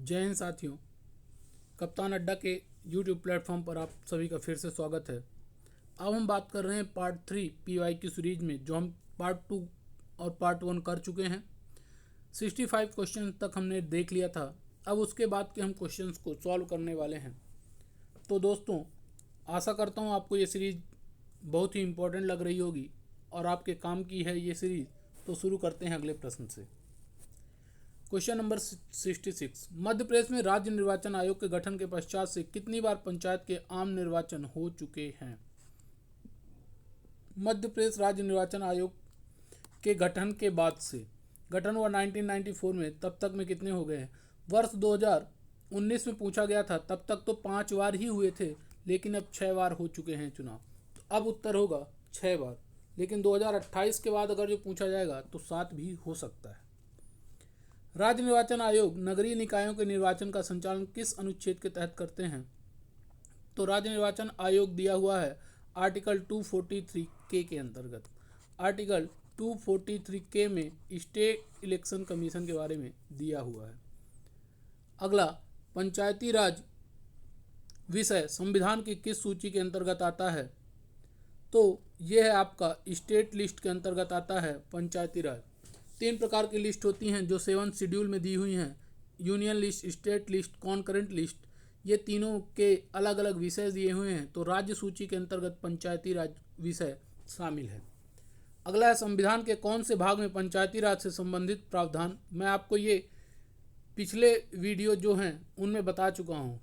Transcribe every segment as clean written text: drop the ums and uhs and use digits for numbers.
जय हिंद साथियों। कप्तान अड्डा के यूट्यूब प्लेटफॉर्म पर आप सभी का फिर से स्वागत है। अब हम बात कर रहे हैं पार्ट 3 पीवाई की सीरीज में, जो हम पार्ट 2 और पार्ट 1 कर चुके हैं। 65 क्वेश्चन तक हमने देख लिया था। अब उसके बाद के हम क्वेश्चंस को सॉल्व करने वाले हैं। तो दोस्तों, आशा करता हूँ आपको ये सीरीज बहुत ही इम्पोर्टेंट लग रही होगी और आपके काम की है ये सीरीज। तो शुरू करते हैं अगले प्रश्न से। Question number 66। मध्य प्रदेश में राज्य निर्वाचन आयोग के गठन के पश्चात से कितनी बार पंचायत के आम निर्वाचन हो चुके हैं? मध्य प्रदेश राज्य निर्वाचन आयोग के गठन के बाद से, गठन हुआ 1994 में, तब तक में कितने हो गए हैं? वर्ष 2019 में पूछा गया था, तब तक तो 5 बार ही हुए थे, लेकिन अब 6 बार हो चुके हैं चुनाव। तो अब उत्तर होगा 6 बार, लेकिन 2028 के बाद अगर जो पूछा जाएगा तो 7 भी हो सकता है। राज्य निर्वाचन आयोग नगरीय निकायों के निर्वाचन का संचालन किस अनुच्छेद के तहत करते हैं? तो राज्य निर्वाचन आयोग दिया हुआ है आर्टिकल 243 के अंतर्गत। आर्टिकल 243 के में स्टेट इलेक्शन कमीशन के बारे में दिया हुआ है। अगला, पंचायती राज विषय संविधान की किस सूची के अंतर्गत आता है? तो यह है आपका स्टेट लिस्ट के अंतर्गत आता है पंचायती राज। 3 प्रकार की लिस्ट होती हैं जो 7 शेड्यूल में दी हुई हैं: union list, state list, concurrent list. ये तीनों के अलग अलग विषय दिए हुए हैं, तो राज्य सूची के अंतर्गत पंचायती राज विषय शामिल है। अगला है, संविधान के कौन से भाग में पंचायती राज से संबंधित प्रावधान? मैं आपको ये पिछले वीडियो जो हैं उनमें बता चुका हूँ,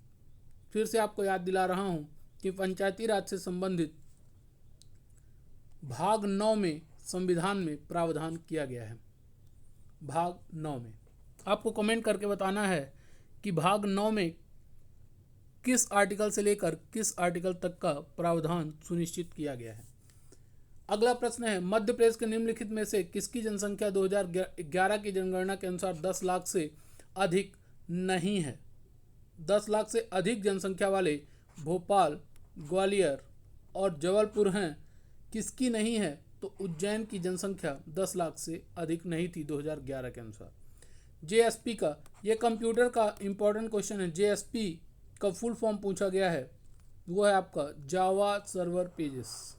फिर से आपको याद दिला रहा हूँ कि पंचायती राज से संबंधित भाग 9 में संविधान में प्रावधान किया गया है। भाग 9 में आपको कमेंट करके बताना है कि भाग 9 में किस आर्टिकल से लेकर किस आर्टिकल तक का प्रावधान सुनिश्चित किया गया है। अगला प्रश्न है, मध्य प्रदेश के निम्नलिखित में से किसकी जनसंख्या 2011 की जनगणना के अनुसार 10 लाख से अधिक नहीं है? 10 लाख से अधिक जनसंख्या वाले भोपाल, ग्वालियर और जबलपुर हैं। किसकी नहीं है? तो उज्जैन की जनसंख्या 10 लाख से अधिक नहीं थी 2011 के अनुसार। जेएसपी का, ये कंप्यूटर का इंपॉर्टेंट क्वेश्चन है। जेएसपी का फुल फॉर्म पूछा गया है, वो है आपका जावा सर्वर पेजेस।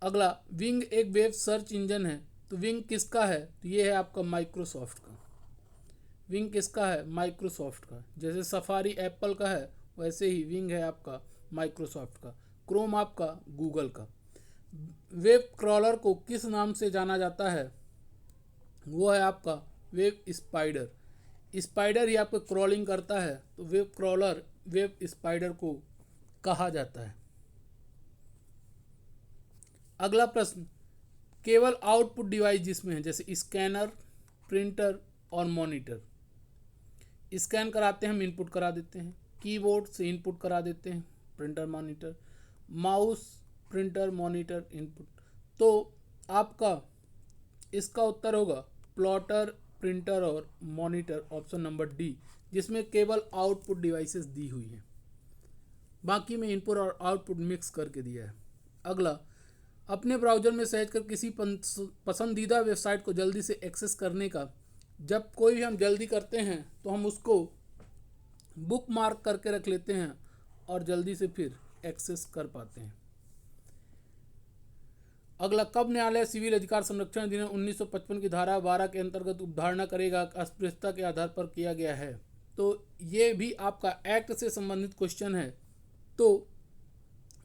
अगला, विंग एक वेब सर्च इंजन है, तो विंग किसका है? तो ये है आपका माइक्रोसॉफ्ट का। विंग किसका है? माइक्रोसॉफ्ट का। जैसे सफारी एप्पल का है, वैसे ही विंग है आपका माइक्रोसॉफ्ट का। क्रोम आपका गूगल का। वेब क्रॉलर को किस नाम से जाना जाता है? वो है आपका वेब स्पाइडर। स्पाइडर ही आपको क्रॉलिंग करता है, तो वेब क्रॉलर वेब स्पाइडर को कहा जाता है। अगला प्रश्न, केवल आउटपुट डिवाइस जिसमें है, जैसे स्कैनर, प्रिंटर और मॉनिटर। स्कैन कराते हैं हम, इनपुट करा देते हैं। कीबोर्ड से इनपुट करा देते हैं, printer, monitor. Mouse, printer, monitor, input. तो आपका इसका उत्तर होगा प्लॉटर, प्रिंटर और मॉनिटर, ऑप्शन नंबर डी, जिसमें केवल आउटपुट डिवाइसेस दी हुई हैं, बाकी में इनपुट और आउटपुट मिक्स करके दिया है। अगला, अपने ब्राउजर में सहज कर किसी पसंदीदा वेबसाइट को जल्दी से एक्सेस करने का, जब कोई भी हम जल्दी करते हैं तो हम उसको बुक मार्क करके रख लेते हैं और जल्दी से फिर एक्सेस कर पाते हैं। अगला, कब न्यायालय सिविल अधिकार संरक्षण अधिनियम 1955 की धारा 12 के अंतर्गत उपधारणा करेगा अस्पृश्यता के आधार पर किया गया है? तो ये भी आपका एक्ट से संबंधित क्वेश्चन है, तो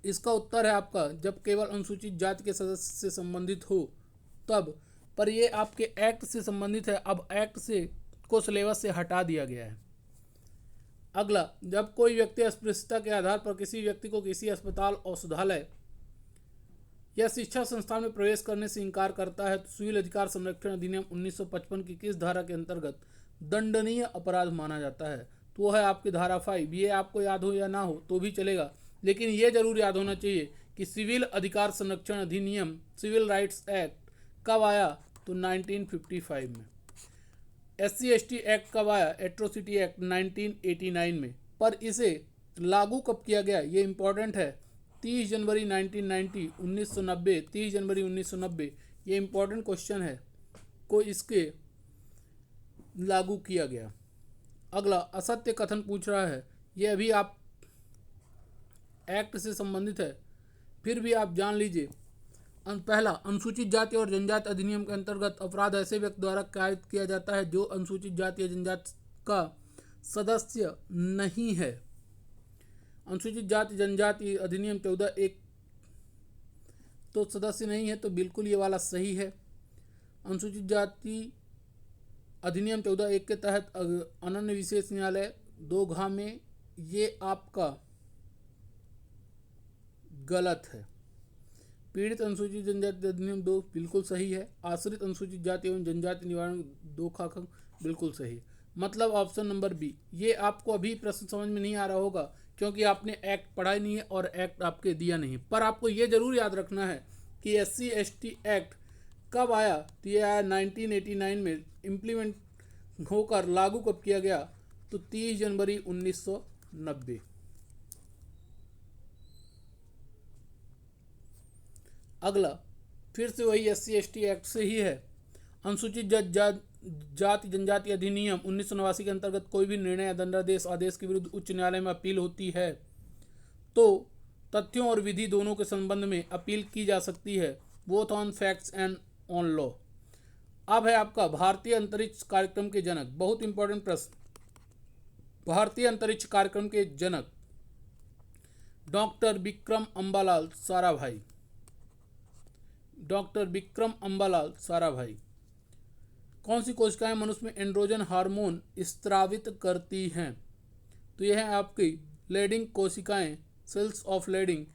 इसका उत्तर है आपका जब केवल अनुसूचित जाति के सदस्य से संबंधित हो तब। पर ये आपके एक्ट से संबंधित है, अब एक्ट से को सिलेबस से हटा दिया गया है। अगला, जब कोई व्यक्ति अस्पृश्यता के आधार पर किसी व्यक्ति को किसी अस्पताल, औषधालय या शिक्षा संस्थान में प्रवेश करने से इनकार करता है, तो सिविल अधिकार संरक्षण अधिनियम 1955 की किस धारा के अंतर्गत दंडनीय अपराध माना जाता है? तो वो है आपकी धारा 5। ये आपको याद हो या ना हो तो भी चलेगा, लेकिन ये जरूर याद होना चाहिए कि सिविल अधिकार संरक्षण अधिनियम, सिविल राइट्स एक्ट कब आया? तो 1955 में। SC/ST एक्ट कब आया? एट्रोसिटी एक्ट 1989 में। पर इसे लागू कब किया गया, ये इंपॉर्टेंट है। 30 जनवरी 1990, 30 जनवरी 1990, ये इंपॉर्टेंट क्वेश्चन है, को इसके लागू किया गया। अगला असत्य कथन पूछ रहा है, ये अभी आप एक्ट से संबंधित है, फिर भी आप जान लीजिए। पहला, अनुसूचित जाति और जनजाति अधिनियम के अंतर्गत अपराध ऐसे व्यक्ति द्वारा कायद किया जाता है जो अनुसूचित जाति या जनजाति का सदस्य नहीं है। अनुसूचित जाति जनजाति अधिनियम 14(1) तो सदस्य नहीं है, तो बिल्कुल ये वाला सही है। अनुसूचित जाति अधिनियम 14(1) के तहत अनन्य विशेष न्यायालय 2 में, ये आपका गलत है। पीड़ित अनुसूचित जनजाति अधिनियम 2 बिल्कुल सही है। आश्रित अनुसूचित जाति एवं जनजाति निवारण 2 बिल्कुल सही। मतलब ऑप्शन नंबर बी। ये आपको अभी प्रश्न समझ में नहीं आ रहा होगा क्योंकि आपने एक्ट पढ़ा ही नहीं है और एक्ट आपके दिया नहीं, पर आपको ये जरूर याद रखना है कि SC/ST एक्ट कब आया, तो ये आया 1989 में, इम्प्लीमेंट होकर लागू कब किया गया, तो 30 जनवरी 1990। अगला फिर से वही SC/ST एक्ट से ही है। अनुसूचित जाति जनजाति अधिनियम 1989 के अंतर्गत कोई भी निर्णय या दंडादेश आदेश के विरुद्ध उच्च न्यायालय में अपील होती है तो तथ्यों और विधि दोनों के संबंध में अपील की जा सकती है, both on facts and on law. अब है आपका भारतीय अंतरिक्ष कार्यक्रम के जनक, बहुत इंपॉर्टेंट प्रश्न। भारतीय अंतरिक्ष कार्यक्रम के जनक डॉक्टर विक्रम अम्बालाल साराभाई। डॉक्टर विक्रम अम्बालाल साराभाई। कौन सी कोशिकाएं मनुष्य में एंड्रोजन हार्मोन स्त्रावित करती हैं, तो यह है आपकी लेडिंग कोशिकाएं, सेल्स ऑफ लेडिंग,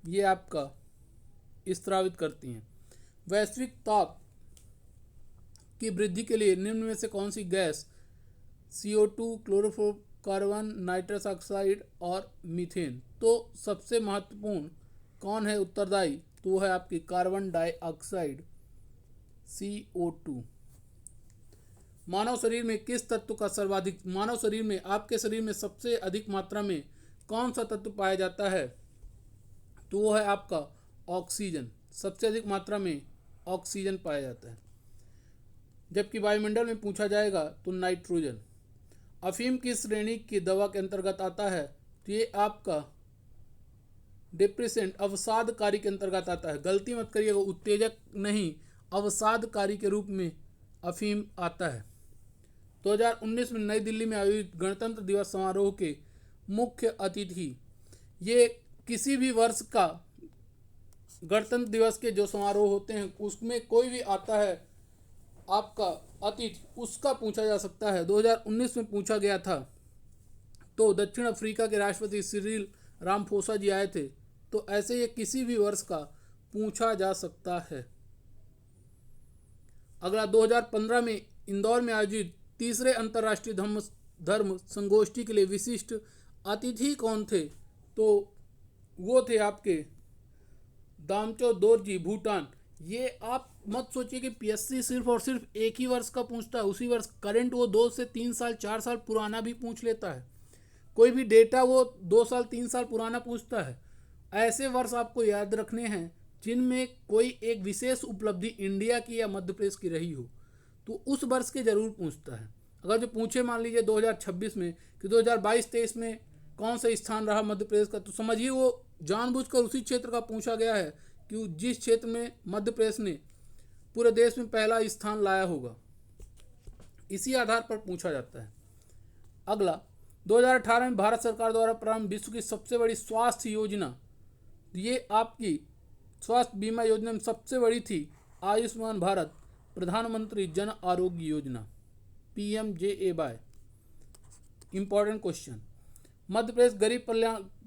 ये आपका स्त्रावित करती हैं। वैश्विक ताप की वृद्धि के लिए निम्न में से कौन सी gas CO2, chlorofluorocarbon, nitrous oxide और मीथेन, तो सबसे महत्वपूर्ण कौन है उत्तरदायी, तो वो है आपकी कार्बन डाइऑक्साइड CO2। मानव शरीर में किस तत्व का सर्वाधिक, मानव शरीर में आपके शरीर में सबसे अधिक मात्रा में कौन सा तत्व पाया जाता है, तो वो है आपका ऑक्सीजन। सबसे अधिक मात्रा में ऑक्सीजन पाया जाता है। जबकि वायुमंडल में पूछा जाएगा तो नाइट्रोजन। अफीम किस श्रेणी की दवा के अंतर्गत आता है, तो ये आपका डिप्रेसेंट अवसादकारी के अंतर्गत आता है। गलती मत करिएगा, उत्तेजक नहीं, अवसादकारी के रूप में अफीम आता है। 2019 में नई दिल्ली में आयोजित गणतंत्र दिवस समारोह के मुख्य अतिथि, ये किसी भी वर्ष का गणतंत्र दिवस के जो समारोह होते हैं उसमें कोई भी आता है आपका अतिथि, उसका पूछा जा सकता है। 2019 में पूछा गया था तो दक्षिण अफ्रीका के राष्ट्रपति सिरिल रामाफोसा जी आए थे, तो ऐसे ये किसी भी वर्ष का पूछा जा सकता है। अगला 2015 में इंदौर में आयोजित तीसरे अंतर्राष्ट्रीय धर्म संगोष्ठी के लिए विशिष्ट अतिथि कौन थे, तो वो थे आपके दामचो दोरजी, भूटान। ये आप मत सोचिए कि PSC सिर्फ और सिर्फ एक ही वर्ष का पूछता है, उसी वर्ष करंट वो 2 से 3 साल 4 साल पुराना भी पूछ लेता है। कोई भी डेटा वो 2 साल 3 साल पुराना पूछता है। ऐसे वर्ष आपको याद रखने हैं जिनमें कोई एक विशेष उपलब्धि इंडिया की या मध्य प्रदेश की रही हो, तो उस वर्ष के जरूर पूछता है। अगर जो पूछे मान लीजिए 2026 में कि 2022-23 में कौन सा स्थान रहा मध्य प्रदेश का, तो समझिए वो जानबूझकर उसी क्षेत्र का पूछा गया है कि जिस क्षेत्र में मध्य प्रदेश ने पूरे देश में पहला स्थान लाया होगा, इसी आधार पर पूछा जाता है। अगला 2018 में भारत सरकार द्वारा प्रारंभ विश्व की सबसे बड़ी स्वास्थ्य योजना, ये आपकी स्वास्थ्य बीमा योजना में सबसे बड़ी थी आयुष्मान भारत प्रधानमंत्री जन आरोग्य योजना, PMJAY। Important question. Madhya Pradesh गरीब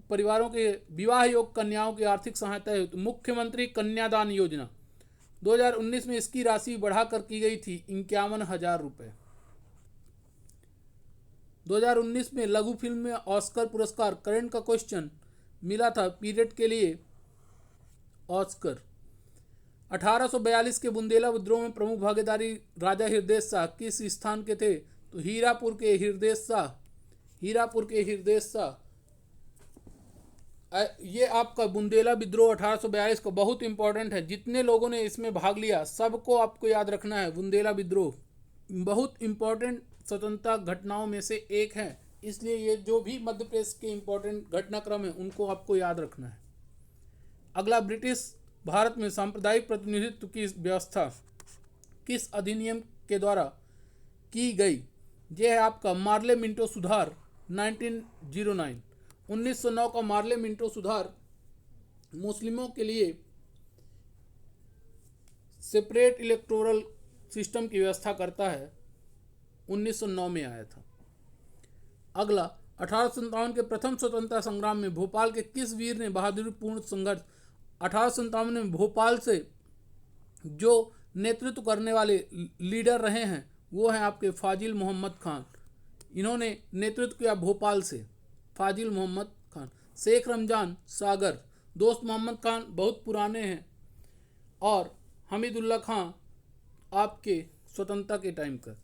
परिवारों के विवाह योग्य कन्याओं की आर्थिक सहायता हेतु मुख्यमंत्री कन्यादान योजना 2019 में इसकी राशि बढ़ाकर की गई थी 51,000 रुपये। 2019 में लघु फिल्म में ऑस्कर पुरस्कार, करंट का क्वेश्चन मिला था पीरियड के लिए ऑस्कर। 1842 के बुंदेला विद्रोह में प्रमुख भागीदारी राजा हृदय शाह किस स्थान के थे, तो हीरापुर के हृदय शाह। हीरापुर के हृदय शाह। ये आपका बुंदेला विद्रोह 1842 को बहुत इंपॉर्टेंट है। जितने लोगों ने इसमें भाग लिया सबको आपको याद रखना है। बुंदेला विद्रोह बहुत इंपॉर्टेंट स्वतंत्रता घटनाओं में से एक है, इसलिए ये जो भी मध्य प्रदेश के इम्पोर्टेंट घटनाक्रम है उनको आपको याद रखना है। अगला, ब्रिटिश भारत में सांप्रदायिक प्रतिनिधित्व की व्यवस्था किस अधिनियम के द्वारा की गई? यह है आपका मार्ले मिंटो सुधार 1909। 1909 का मार्ले मिंटो सुधार मुस्लिमों के लिए सेपरेट इलेक्टोरल सिस्टम की व्यवस्था करता है, 1909 में आया था। अगला, 1857 के प्रथम स्वतंत्रता संग्राम में भोपाल के किस वीर ने बहादुरीपूर्ण संघर्ष? 1857 में भोपाल से जो नेतृत्व करने वाले लीडर रहे हैं वो हैं आपके फाजिल मोहम्मद खान। इन्होंने नेतृत्व किया भोपाल से, फाजिल मोहम्मद खान। शेख रमजान सागर, दोस्त मोहम्मद खान बहुत पुराने हैं, और हमीदुल्ला खान आपके स्वतंत्रता के टाइम का।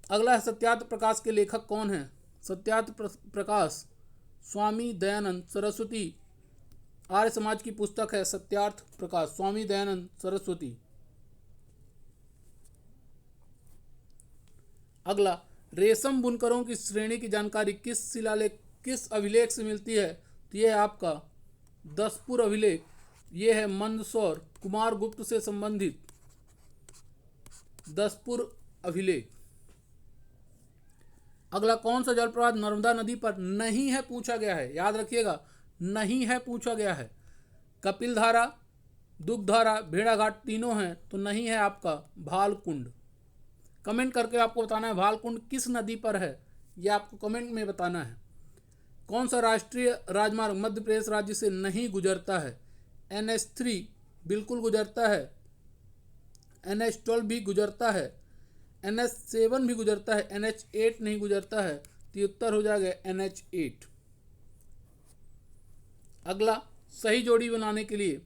अगला है, सत्यार्थ प्रकाश के लेखक कौन है? सत्यार्थ प्रकाश स्वामी दयानंद सरस्वती। आर्य समाज की पुस्तक है सत्यार्थ प्रकाश, स्वामी दयानंद सरस्वती। अगला, रेशम बुनकरों की श्रेणी की जानकारी किस अभिलेख से मिलती है? तो यह है आपका दसपुर अभिलेख। यह है मंदसौर कुमार गुप्त से संबंधित दसपुर अभिलेख। अगला, कौन सा जलप्रपात नर्मदा नदी पर नहीं है पूछा गया है? याद रखिएगा, नहीं है पूछा गया है। कपिलधारा, दुग्धारा, भेड़ाघाट तीनों हैं, तो नहीं है आपका भालकुंड। कमेंट करके आपको बताना है भालकुंड किस नदी पर है, यह आपको कमेंट में बताना है। कौन सा राष्ट्रीय राजमार्ग मध्य प्रदेश राज्य से नहीं गुजरता है? NH3 बिल्कुल गुजरता है, NH12 भी गुजरता है, NH7 भी गुजरता है, NH8 नहीं गुजरता है, तो उत्तर हो जाएगा NH8। अगला, सही जोड़ी बनाने के लिए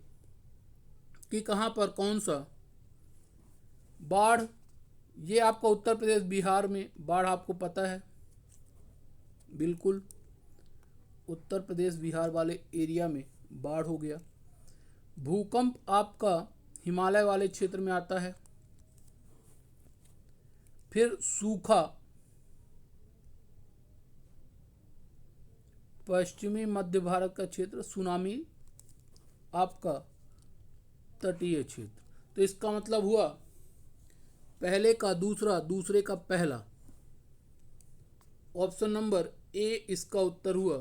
कि कहाँ पर कौन सा बाढ़? ये आपका उत्तर प्रदेश बिहार में बाढ़ आपको पता है, बिल्कुल उत्तर प्रदेश बिहार वाले एरिया में बाढ़ हो गया। भूकंप आपका हिमालय वाले क्षेत्र में आता है। फिर सूखा पश्चिमी मध्य भारत का क्षेत्र, सुनामी आपका तटीय क्षेत्र। तो इसका मतलब हुआ पहले का दूसरा, दूसरे का पहला। ऑप्शन नंबर ए इसका उत्तर हुआ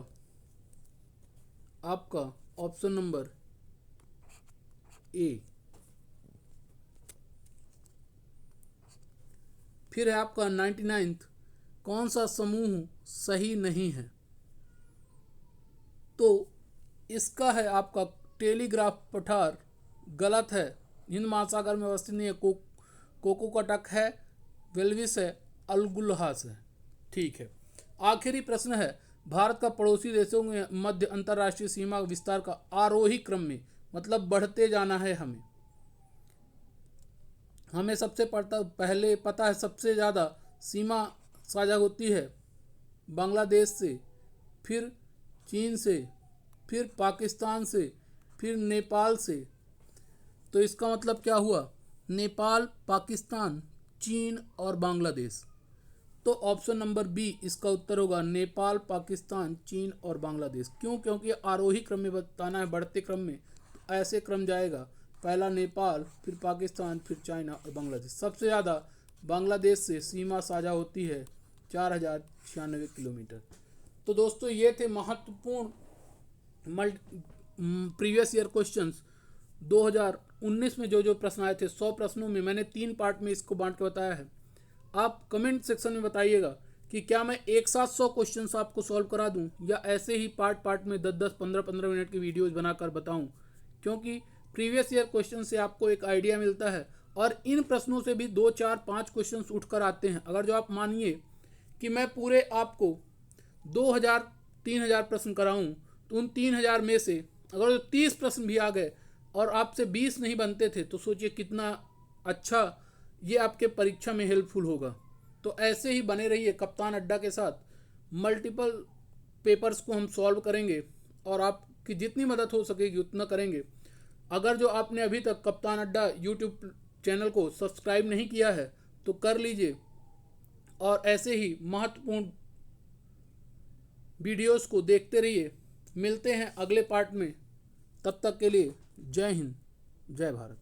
आपका ऑप्शन नंबर ए। फिर है आपका 99th, कौन सा समूह सही नहीं है? तो इसका है आपका टेलीग्राफ पठार, गलत है, हिंद महासागर में अवस्थित नहीं है। कोकोकटक है, वेल्विस है, अलगुल्हास है। ठीक है, आखिरी प्रश्न है, भारत का पड़ोसी देशों में मध्य अंतर्राष्ट्रीय सीमा विस्तार का आरोही क्रम में, मतलब बढ़ते जाना है। हमें सबसे पहले पता है सबसे ज़्यादा सीमा साझा होती है बांग्लादेश से, फिर चीन से, फिर पाकिस्तान से, फिर नेपाल से। तो इसका मतलब क्या हुआ? नेपाल, पाकिस्तान, चीन और बांग्लादेश। तो ऑप्शन नंबर बी इसका उत्तर होगा, नेपाल, पाकिस्तान, चीन और बांग्लादेश। क्यों? क्योंकि आरोही क्रम में बताना है, बढ़ते क्रम में। तो ऐसे क्रम जाएगा, पहला नेपाल, फिर पाकिस्तान, फिर चाइना और बांग्लादेश। सबसे ज़्यादा बांग्लादेश से सीमा साझा होती है 4096 किलोमीटर। तो दोस्तों ये थे महत्वपूर्ण प्रीवियस ईयर क्वेश्चंस 2019 में जो प्रश्न आए थे। 100 प्रश्नों में मैंने 3 पार्ट में इसको बांट के बताया है। आप कमेंट सेक्शन में बताइएगा कि क्या मैं एक साथ 100 क्वेश्चंस आपको सॉल्व करा दूं या ऐसे ही पार्ट में 10-10, 15-15 मिनट की वीडियोज बनाकर बताऊं, क्योंकि प्रीवियस ईयर क्वेश्चन से आपको एक आइडिया मिलता है और इन प्रश्नों से भी 2, 4, 5 क्वेश्चन उठकर आते हैं। अगर जो आप मानिए कि मैं पूरे आपको 2000, 3000 प्रश्न कराऊं, तो उन 3000 में से अगर जो 30 प्रश्न भी आ गए और आपसे 20 नहीं बनते थे, तो सोचिए कितना अच्छा ये आपके परीक्षा में हेल्पफुल होगा। तो ऐसे ही बने रहिए कप्तान अड्डा के साथ। मल्टीपल पेपर्स को हम सॉल्व करेंगे और आपकी जितनी मदद हो सकेगी उतना करेंगे। अगर जो आपने अभी तक कप्तान अड्डा यूट्यूब चैनल को सब्सक्राइब नहीं किया है तो कर लीजिए और ऐसे ही महत्वपूर्ण वीडियोस को देखते रहिए। मिलते हैं अगले पार्ट में, तब तक के लिए जय हिंद, जय भारत।